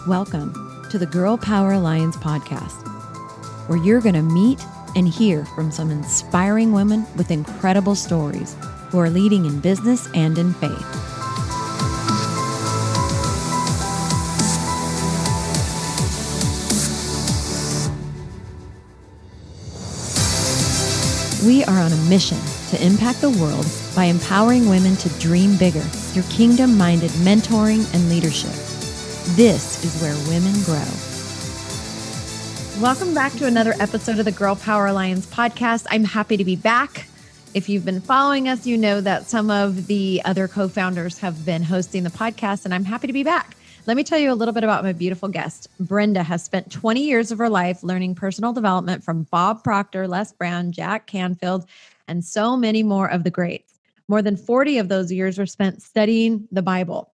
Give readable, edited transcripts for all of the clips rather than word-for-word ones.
Welcome to the Girl Power Alliance podcast, where you're going to meet and hear from some inspiring women with incredible stories who are leading in business and in faith. We are on a mission to impact the world by empowering women to dream bigger through kingdom-minded mentoring and leadership. This is where women grow. Welcome back to another episode of the Girl Power Alliance podcast. I'm happy to be back. If you've been following us, you know that some of the other co-founders have been hosting the podcast, and I'm happy to be back. Let me tell you a little bit about my beautiful guest. Brenda has spent 20 years of her life learning personal development from Bob Proctor, Les Brown, Jack Canfield, and so many more of the greats. More than 40 of those years were spent studying the Bible.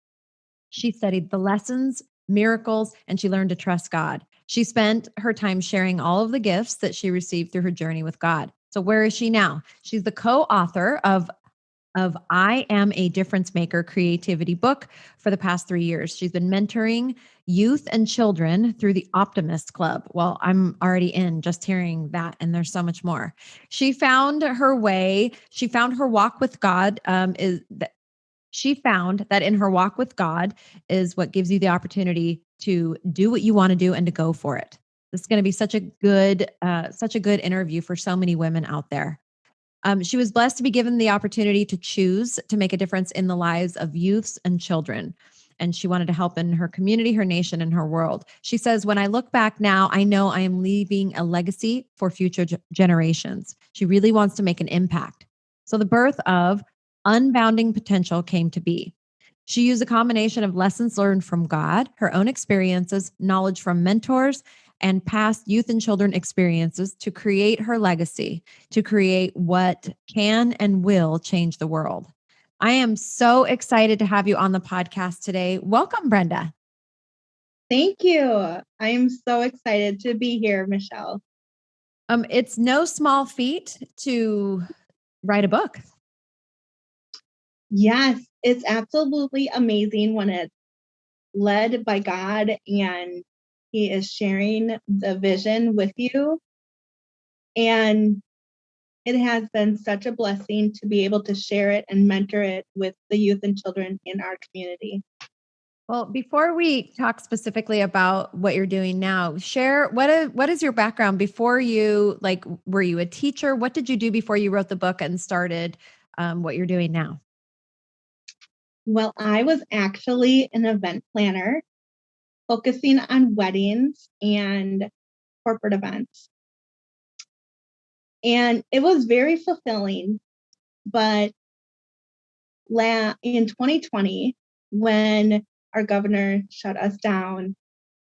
She studied the lessons, miracles, and she learned to trust God. She spent her time sharing all of the gifts that she received through her journey with God. So where is she now? She's the co-author of I Am a Difference Maker creativity book for the past 3 years. She's been mentoring youth and children through the Optimist Club. Well, I'm already in just hearing that, and there's so much more. She found her way. She found her walk with God she found that in her walk with God is what gives you the opportunity to do what you want to do and to go for it. This is going to be such a good interview for so many women out there. She was blessed to be given the opportunity to choose to make a difference in the lives of youths and children. And she wanted to help in her community, her nation, and her world. She says, when I look back now, I know I am leaving a legacy for future generations. She really wants to make an impact. So the birth of Unbounding Potential came to be. She used a combination of lessons learned from God, her own experiences, knowledge from mentors, and past youth and children experiences to create her legacy, to create what can and will change the world. I am so excited to have you on the podcast today. Welcome, Brenda. Thank you. I am so excited to be here, Michelle. It's no small feat to write a book. Yes, it's absolutely amazing when it's led by God and He is sharing the vision with you. And it has been such a blessing to be able to share it and mentor it with the youth and children in our community. Well, before we talk specifically about what you're doing now, share what is your background before you, like, were you a teacher? What did you do before you wrote the book and started what you're doing now? Well, I was actually an event planner focusing on weddings and corporate events. And it was very fulfilling, but in 2020, when our governor shut us down,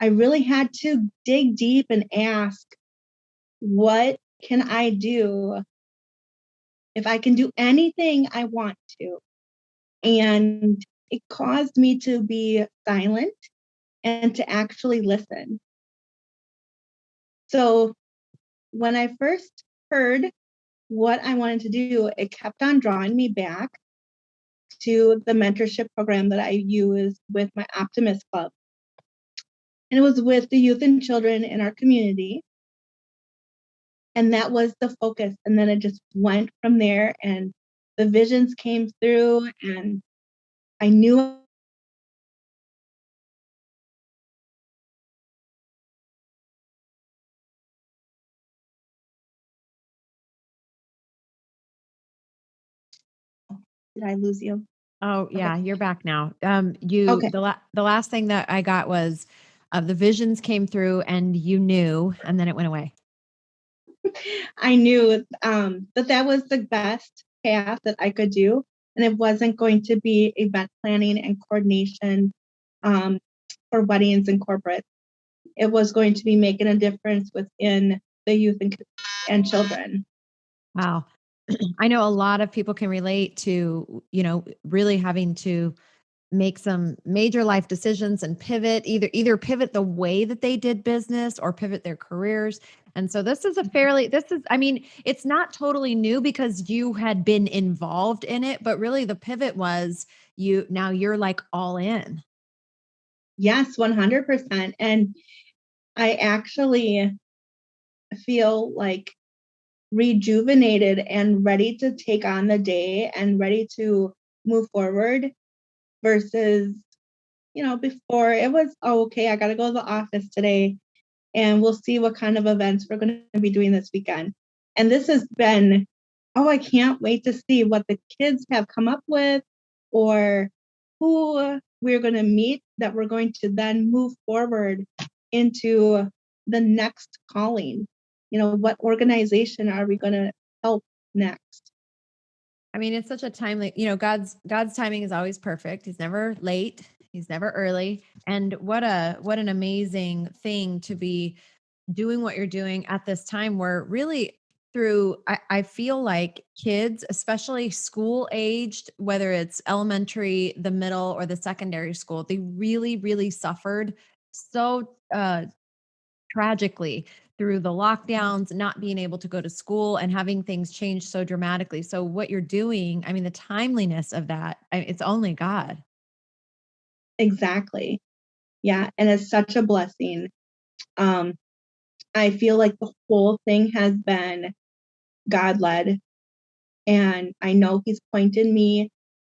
I really had to dig deep and ask, what can I do if I can do anything I want to? And it caused me to be silent and to actually listen. So when I first heard what I wanted to do, it kept on drawing me back to the mentorship program that I use with my Optimist Club. And it was with the youth and children in our community. And that was the focus. And then it just went from there, and the visions came through, and I knew. Did I lose you? Oh, yeah, Okay. you're back now. Okay. The last thing that I got was the visions came through and you knew, and then it went away. I knew that was the best path that I could do. And it wasn't going to be event planning and coordination for weddings and corporate. It was going to be making a difference within the youth and children. Wow. I know a lot of people can relate to, really having to make some major life decisions and pivot, either pivot the way that they did business or pivot their careers. And so it's not totally new because you had been involved in it, but really the pivot was you're like all in. Yes, 100%. And I actually feel like rejuvenated and ready to take on the day and ready to move forward versus, before it was, oh, okay, I got to go to the office today and we'll see what kind of events we're going to be doing this weekend. And this has been, oh, I can't wait to see what the kids have come up with or who we're going to meet that we're going to then move forward into the next calling. What organization are we going to help next? I mean, it's such a timely, God's timing is always perfect. He's never late. He's never early. And what an amazing thing to be doing what you're doing at this time where really I feel like kids, especially school aged, whether it's elementary, the middle, or the secondary school, they really, really suffered so tragically through the lockdowns, not being able to go to school and having things change so dramatically. So what you're doing, I mean, the timeliness of that, it's only God. Exactly. Yeah. And it's such a blessing. Um, I feel like the whole thing has been God led. And I know He's pointed me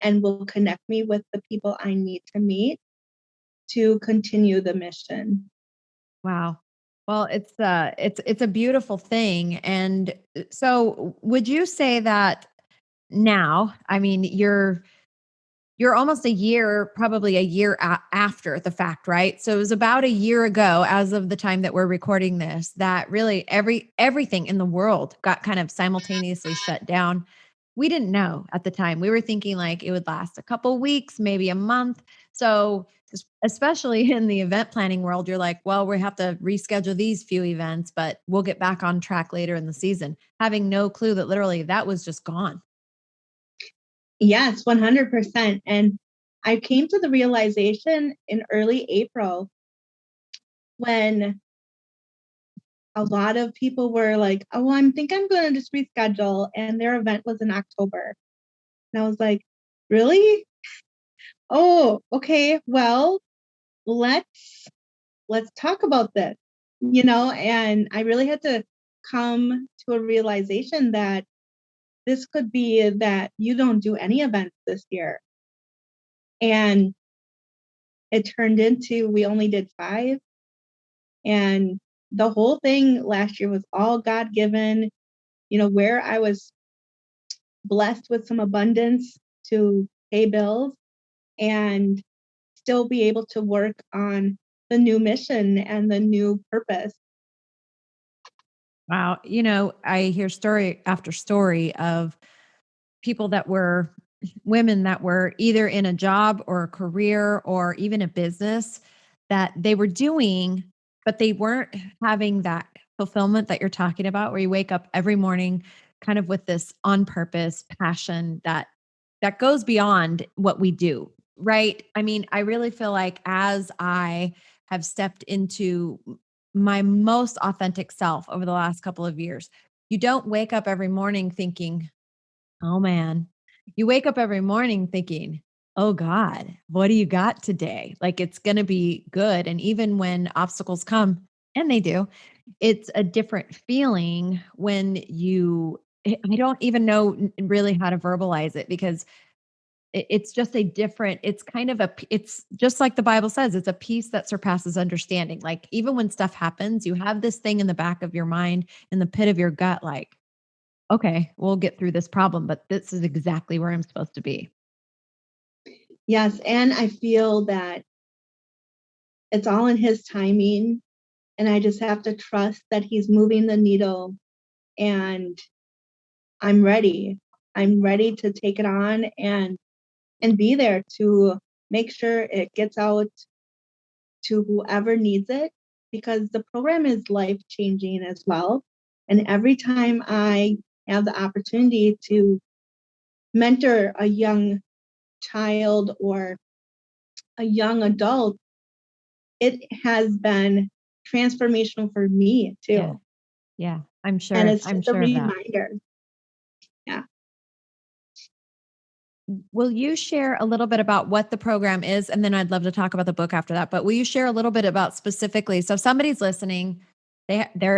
and will connect me with the people I need to meet to continue the mission. Wow. Well, it's a beautiful thing. And so would you say that now, I mean, you're almost a year, probably a year after the fact, right? So it was about a year ago, as of the time that we're recording this, that really everything in the world got kind of simultaneously shut down. We didn't know at the time. We were thinking like it would last a couple weeks, maybe a month. So especially in the event planning world, you're like, well, we have to reschedule these few events, but we'll get back on track later in the season, having no clue that literally that was just gone. Yes, 100%. And I came to the realization in early April when a lot of people were like, oh, think I'm going to just reschedule. And their event was in October. And I was like, really? Oh, okay. Well, let's talk about this, and I really had to come to a realization that this could be that you don't do any events this year. And it turned into we only did 5. And the whole thing last year was all God given, where I was blessed with some abundance to pay bills and still be able to work on the new mission and the new purpose. Wow. I hear story after story of people that were women that were either in a job or a career or even a business that they were doing, but they weren't having that fulfillment that you're talking about, where you wake up every morning kind of with this on purpose passion that goes beyond what we do. Right. I mean, I really feel like as I have stepped into my most authentic self over the last couple of years, you don't wake up every morning thinking, oh man, you wake up every morning thinking, oh God, what do you got today? Like it's going to be good. And even when obstacles come, and they do, it's a different feeling when I don't even know really how to verbalize it because it's just a different, it's kind of it's just like the Bible says, it's a peace that surpasses understanding. Like even when stuff happens, you have this thing in the back of your mind, in the pit of your gut, like, okay, we'll get through this problem, but this is exactly where I'm supposed to be. Yes. And I feel that it's all in His timing. And I just have to trust that He's moving the needle. And I'm ready. I'm ready to take it on and be there to make sure it gets out to whoever needs it, because the program is life changing as well. And every time I have the opportunity to mentor a young child or a young adult, it has been transformational for me Yeah. too. Yeah. I'm And sure. it's I'm just a sure of that. reminder. Yeah. Will you share a little bit about what the program is? And then I'd love to talk about the book after that. But will you share a little bit about specifically? So if somebody's listening,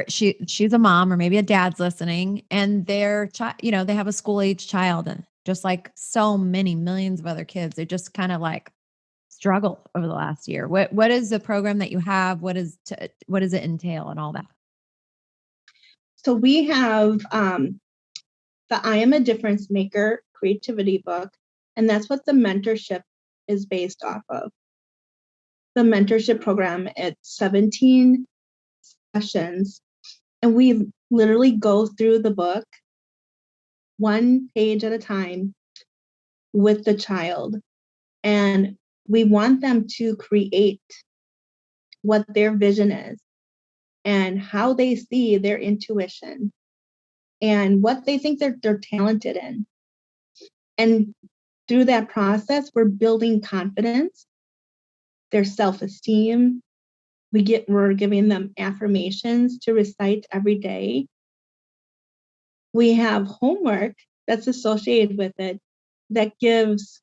she's a mom or maybe a dad's listening, and their child, they have a school age child, and just like so many millions of other kids, they just kind of like struggled over the last year. What is the program that you have? What does it entail and all that? So we have the I Am a Difference Maker creativity book, and that's what the mentorship is based off of. The mentorship program, it's 17 sessions, and we literally go through the book one page at a time with the child. And we want them to create what their vision is and how they see their intuition and what they think they're talented in. And through that process, we're building confidence, their self-esteem. We're giving them affirmations to recite every day. We have homework that's associated with it that gives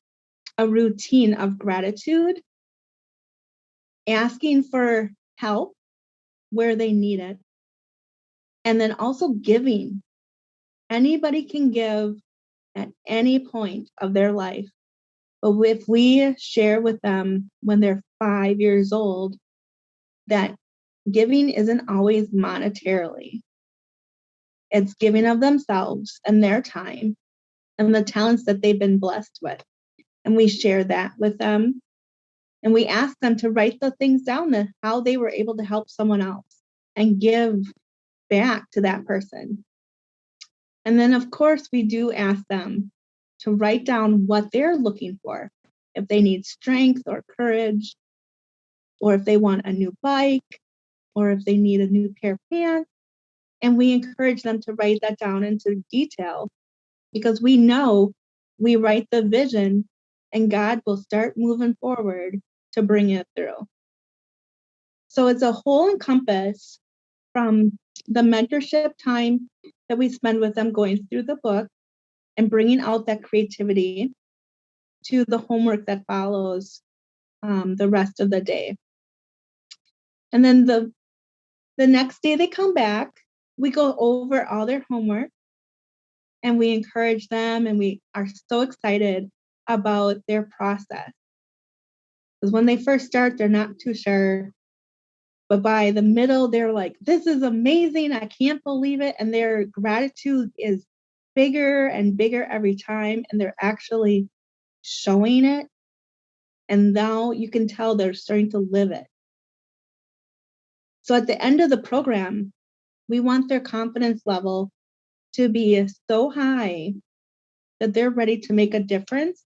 a routine of gratitude, asking for help where they need it, and then also giving. Anybody can give at any point of their life. But if we share with them when they're 5 years old that giving isn't always monetarily, it's giving of themselves and their time and the talents that they've been blessed with. And we share that with them. And we ask them to write the things down, that how they were able to help someone else and give back to that person. And then, of course, we do ask them to write down what they're looking for. If they need strength or courage, or if they want a new bike, or if they need a new pair of pants. And we encourage them to write that down into detail, because we know we write the vision and God will start moving forward to bring it through. So it's a whole encompass from the mentorship time that we spend with them going through the book and bringing out that creativity to the homework that follows the rest of the day. And then the next day they come back, we go over all their homework and we encourage them, and we are so excited about their process. Because when they first start, they're not too sure. But by the middle, they're like, this is amazing. I can't believe it. And their gratitude is bigger and bigger every time. And they're actually showing it. And now you can tell they're starting to live it. So at the end of the program, we want their confidence level to be so high that they're ready to make a difference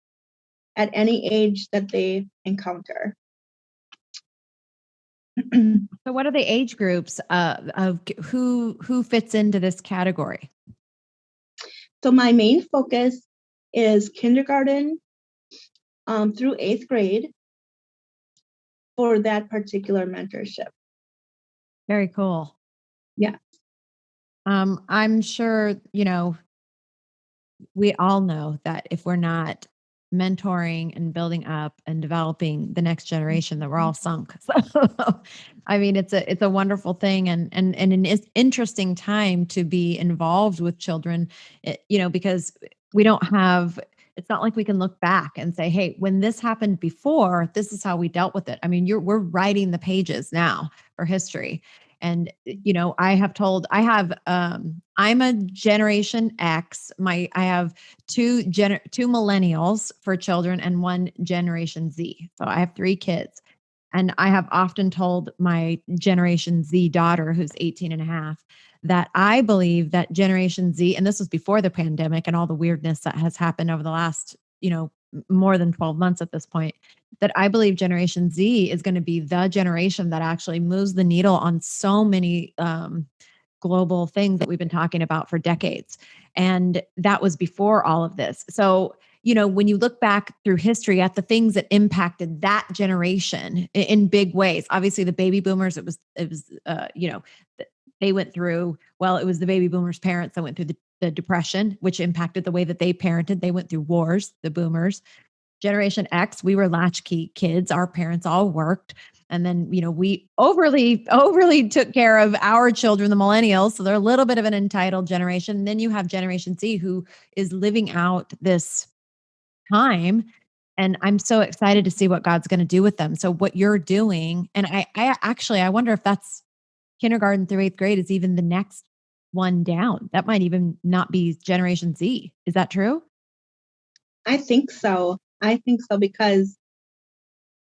at any age that they encounter. So what are the age groups of who fits into this category? So my main focus is kindergarten through 8th grade for that particular mentorship. Very cool. Yeah. I'm sure, we all know that if we're not mentoring and building up and developing the next generation, that we're all sunk. So, I mean, it's a wonderful thing, and an interesting time to be involved with children, because we don't have. It's not like we can look back and say, "Hey, when this happened before, this is how we dealt with it." I mean, we're writing the pages now for history. And I'm a Generation X. I have two millennials for children and one Generation Z. So I have 3 kids. And I have often told my Generation Z daughter, who's 18 and a half, that I believe that Generation Z, and this was before the pandemic and all the weirdness that has happened over the last, more than 12 months at this point, that I believe Generation Z is going to be the generation that actually moves the needle on so many global things that we've been talking about for decades. And that was before all of this. So, when you look back through history at the things that impacted that generation in big ways, obviously the baby boomers, they went through, well, it was the baby boomers' parents that went through the the Depression, which impacted the way that they parented. They went through wars, the boomers. Generation X, we were latchkey kids. Our parents all worked. And then, we overly took care of our children, the millennials. So they're a little bit of an entitled generation. And then you have Generation Z, who is living out this time. And I'm so excited to see what God's going to do with them. So what you're doing, and I wonder if that's kindergarten through eighth grade is even the next one down. That might even not be Generation Z. Is that true? I think so. Because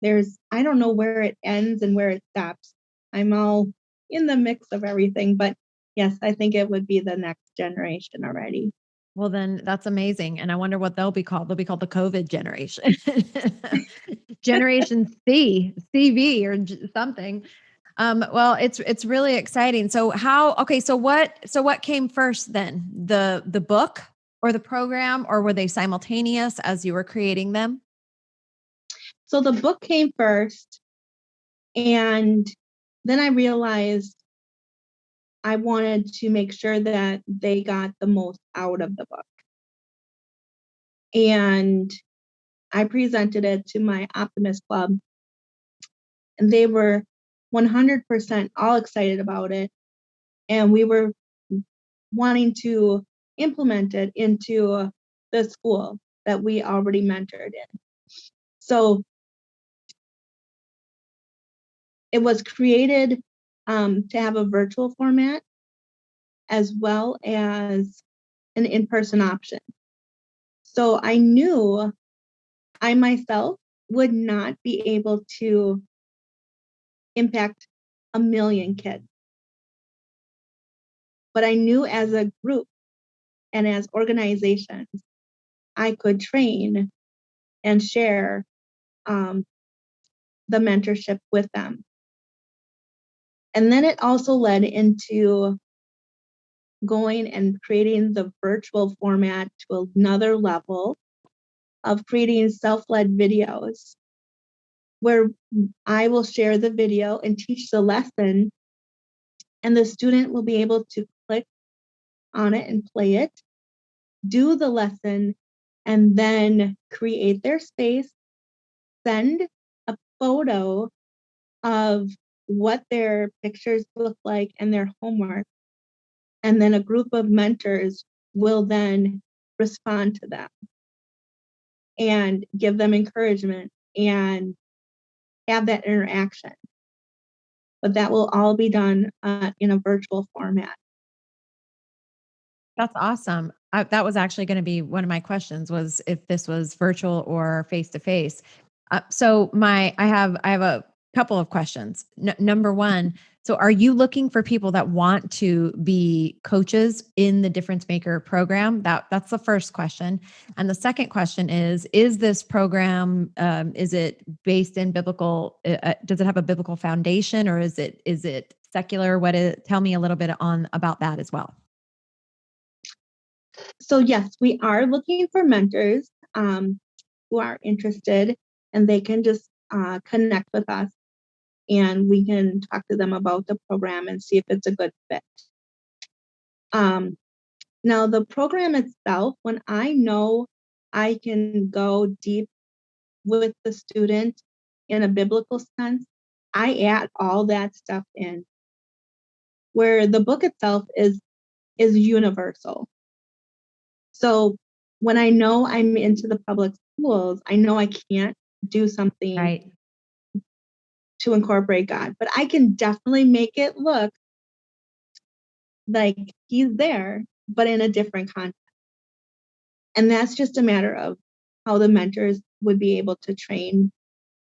I don't know where it ends and where it stops. I'm all in the mix of everything, but yes, I think it would be the next generation already. Well, then that's amazing. And I wonder what they'll be called. They'll be called the COVID generation, Generation C, CV, or something. Well, it's really exciting. So what came first then? The book or the program, or were they simultaneous as you were creating them? So the book came first, and then I realized I wanted to make sure that they got the most out of the book. And I presented it to my Optimist Club, and they were 100% all excited about it. And we were wanting to implement it into the school that we already mentored in. So it was created to have a virtual format as well as an in-person option. So I knew I myself would not be able to impact 1 million kids. But I knew as a group and as organizations, I could train and share the mentorship with them. And then it also led into going and creating the virtual format to another level of creating self-led videos where I will share the video and teach the lesson, and the student will be able to click on it and play it, do the lesson, and then create their space, send a photo of what their pictures look like and their homework. And then a group of mentors will then respond to them and give them encouragement and have that interaction. But that will all be done in a virtual format. That's awesome. That was actually going to be one of my questions, was if this was virtual or face to face. So I have a couple of questions. Number one, so are you looking for people that want to be coaches in the Difference Maker program? That's the first question. And the second question is this program, is it based in biblical, does it have a biblical foundation, or is it secular? Tell me a little bit about that as well. So yes, we are looking for mentors who are interested, and they can just connect with us, and we can talk to them about the program and see if it's a good fit. Now, the program itself, when I know I can go deep with the student in a biblical sense, I add all that stuff in. Where the book itself is universal. So when I know I'm into the public schools, I know I can't do something Right. to incorporate God, but I can definitely make it look like he's there, but in a different context. And that's just a matter of how the mentors would be able to train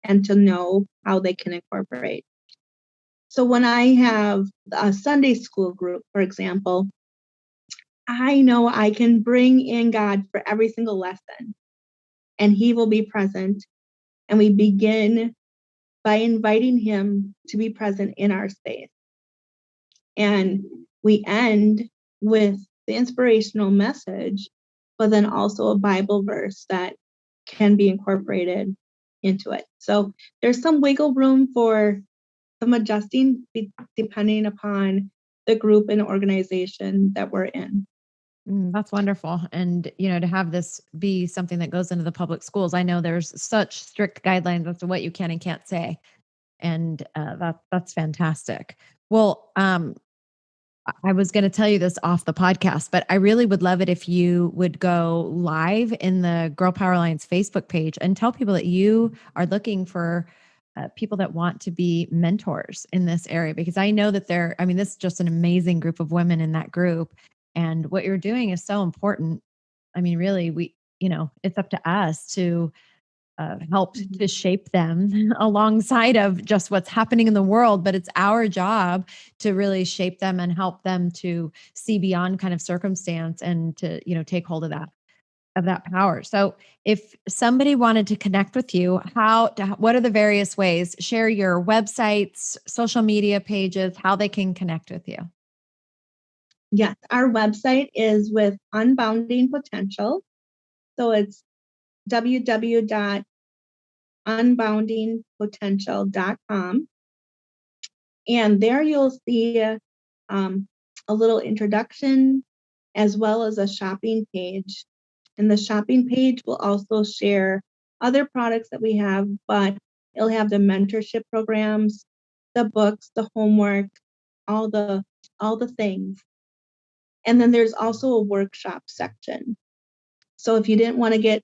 and to know how they can incorporate. So when I have a Sunday school group, for example, I know I can bring in God for every single lesson, and he will be present. And we begin by inviting him to be present in our space. And we end with the inspirational message, but then also a Bible verse that can be incorporated into it. So there's some wiggle room for some adjusting depending upon the group and organization that we're in. That's wonderful. And, to have this be something that goes into the public schools, I know there's such strict guidelines as to what you can and can't say. And that's fantastic. Well, I was going to tell you this off the podcast, but I really would love it if you would go live in the Girl Power Alliance Facebook page and tell people that you are looking for people that want to be mentors in this area, because I know that this is just an amazing group of women in that group. And what you're doing is so important. Really, it's up to us to help to shape them alongside of just what's happening in the world. But it's our job to really shape them and help them to see beyond kind of circumstance and to, take hold of that power. So if somebody wanted to connect with you, what are the various ways? Share your websites, social media pages, how they can connect with you. Yes, our website is with Unbounding Potential. So it's www.unboundingpotential.com. And there you'll see a little introduction as well as a shopping page. And the shopping page will also share other products that we have, but it'll have the mentorship programs, the books, the homework, all the things. And then there's also a workshop section. So if you didn't want to get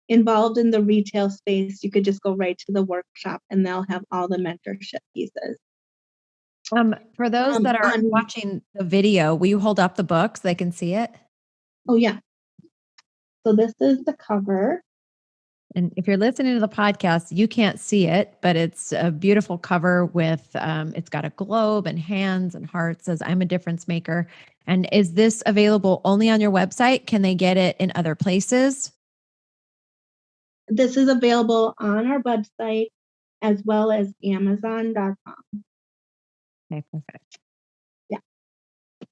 involved in the retail space, you could just go right to the workshop and they'll have all the mentorship pieces. For those that are watching the video, will you hold up the book so they can see it? Oh, yeah. So this is the cover. And if you're listening to the podcast, you can't see it, but it's a beautiful cover with, it's got a globe and hands and hearts, says, "I'm a difference maker." And is this available only on your website? Can they get it in other places? This is available on our website as well as Amazon.com. Okay, perfect. Yeah.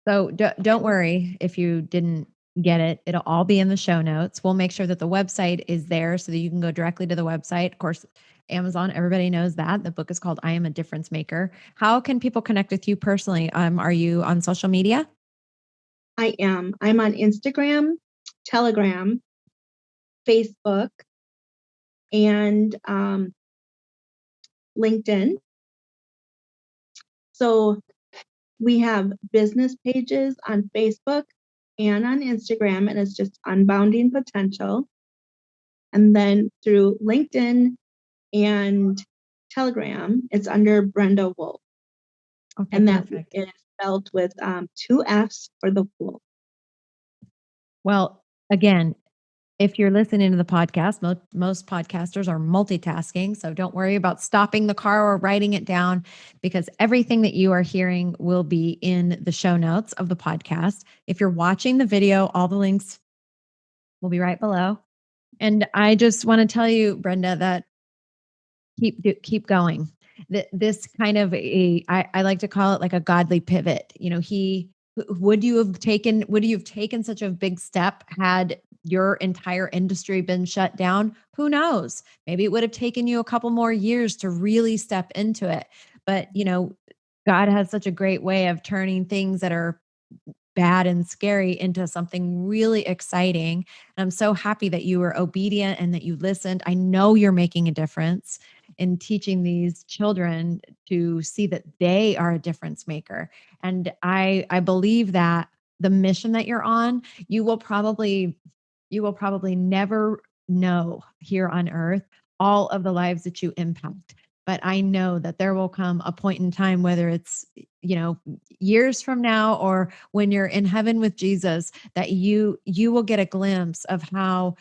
So don't worry if you didn't get it. It'll all be in the show notes. We'll make sure that the website is there so that you can go directly to the website. Of course, Amazon, everybody knows that. The book is called I Am a Difference Maker. How can people connect with you personally? Are you on social media? I am. I'm on Instagram, Telegram, Facebook, and LinkedIn. So we have business pages on Facebook and on Instagram, and it's just Unbounding Potential. And then through LinkedIn and Telegram, it's under Brenda Wolf. Okay, and perfect. that is spelled with 2 F's for the Wolf. Well, again, if you're listening to the podcast, most podcasters are multitasking. So don't worry about stopping the car or writing it down, because everything that you are hearing will be in the show notes of the podcast. If you're watching the video, all the links will be right below. And I just want to tell you, Brenda, that keep going. This kind of I like to call it like a godly pivot. Would you have taken such a big step had your entire industry been shut down? Who knows? Maybe it would have taken you a couple more years to really step into it. But, God has such a great way of turning things that are bad and scary into something really exciting. And I'm so happy that you were obedient and that you listened. I know you're making a difference in teaching these children to see that they are a difference maker. And I believe that the mission that you're on, you will probably never know here on earth all of the lives that you impact. But I know that there will come a point in time, whether it's, years from now or when you're in heaven with Jesus, that you will get a glimpse of how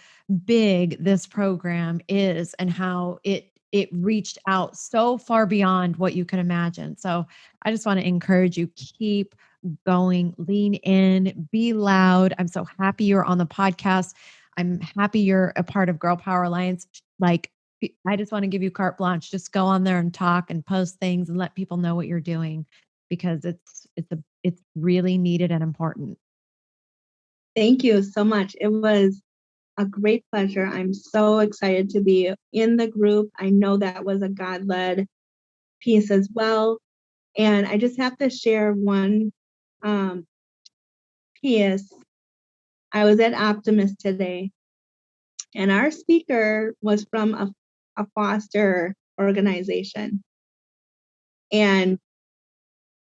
big this program is and how it reached out so far beyond what you can imagine. So I just want to encourage you, keep going, lean in, be loud. I'm so happy you're on the podcast. I'm happy you're a part of Girl Power Alliance. Like, I just want to give you carte blanche. Just go on there and talk and post things and let people know what you're doing, because it's really needed and important. Thank you so much. It was a great pleasure. I'm so excited to be in the group. I know that was a God-led piece as well. And I just have to share one piece I was at Optimist today, and our speaker was from a foster organization. And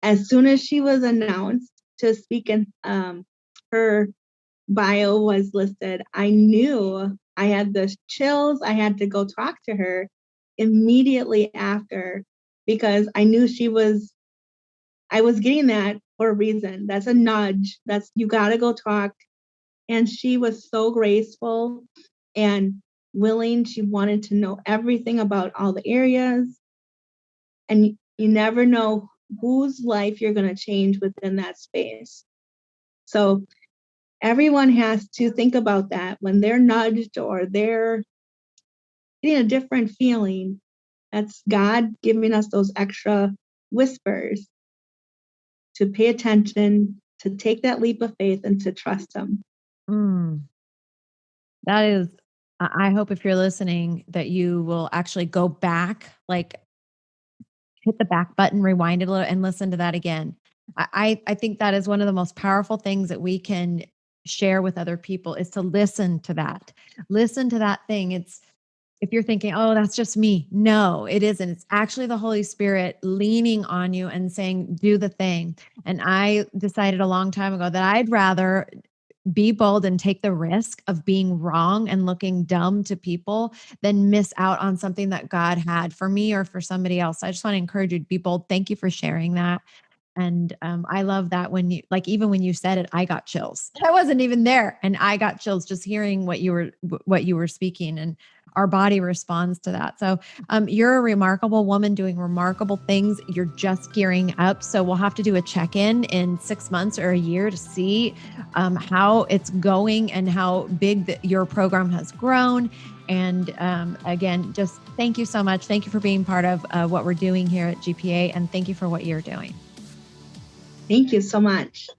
as soon as she was announced to speak and her bio was listed, I knew I had the chills. I had to go talk to her immediately after because I knew I was getting that for a reason. That's a nudge. You got to go talk. And she was so graceful and willing. She wanted to know everything about all the areas. And you never know whose life you're going to change within that space. So everyone has to think about that when they're nudged or they're getting a different feeling. That's God giving us those extra whispers to pay attention, to take that leap of faith and to trust Him. That is, I hope if you're listening that you will actually go back, like hit the back button, rewind it a little and listen to that again. I think that is one of the most powerful things that we can share with other people is to listen to that. Listen to that thing. If you're thinking, oh, that's just me. No, it isn't. It's actually the Holy Spirit leaning on you and saying, do the thing. And I decided a long time ago that I'd rather be bold and take the risk of being wrong and looking dumb to people than miss out on something that God had for me or for somebody else. I just want to encourage you to be bold. Thank you for sharing that. And I love that when you, like, even when you said it, I got chills. I wasn't even there, and I got chills just hearing what you were speaking, and our body responds to that. So you're a remarkable woman doing remarkable things. You're just gearing up. So we'll have to do a check-in in 6 months or a year to see how it's going and how big your program has grown. And again, just thank you so much. Thank you for being part of what we're doing here at GPA, and thank you for what you're doing. Thank you so much.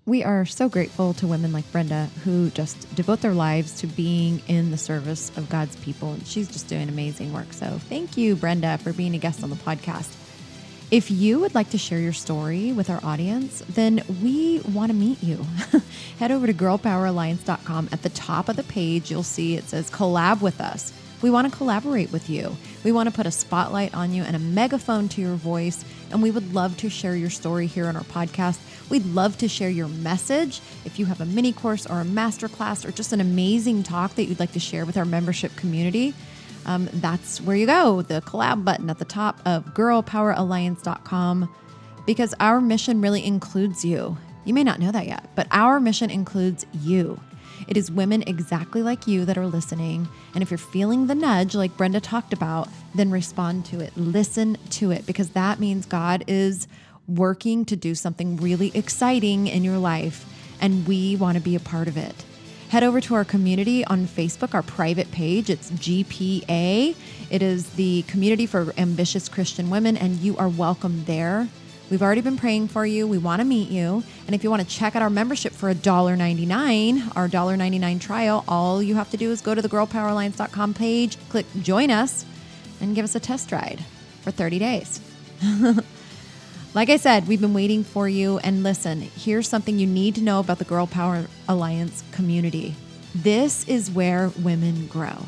We are so grateful to women like Brenda who just devote their lives to being in the service of God's people. And she's just doing amazing work. So thank you, Brenda, for being a guest on the podcast. If you would like to share your story with our audience, then we want to meet you. Head over to girlpoweralliance.com. At the top of the page, you'll see it says collab with us. We want to collaborate with you. We want to put a spotlight on you and a megaphone to your voice. And we would love to share your story here on our podcast. We'd love to share your message. If you have a mini course or a masterclass or just an amazing talk that you'd like to share with our membership community, that's where you go, the collab button at the top of girlpoweralliance.com, because our mission really includes you. You may not know that yet, but our mission includes you. It is women exactly like you that are listening. And if you're feeling the nudge, like Brenda talked about, then respond to it. Listen to it, because that means God is working to do something really exciting in your life, and we want to be a part of it. Head over to our community on Facebook, our private page. It's GPA. It is the community for ambitious Christian women, and you are welcome there. We've already been praying for you. We want to meet you. And if you want to check out our membership for $1.99, our $1.99 trial, all you have to do is go to the girlpoweralliance.com page, click join us, and give us a test ride for 30 days. Like I said, we've been waiting for you. And listen, here's something you need to know about the Girl Power Alliance community. This is where women grow.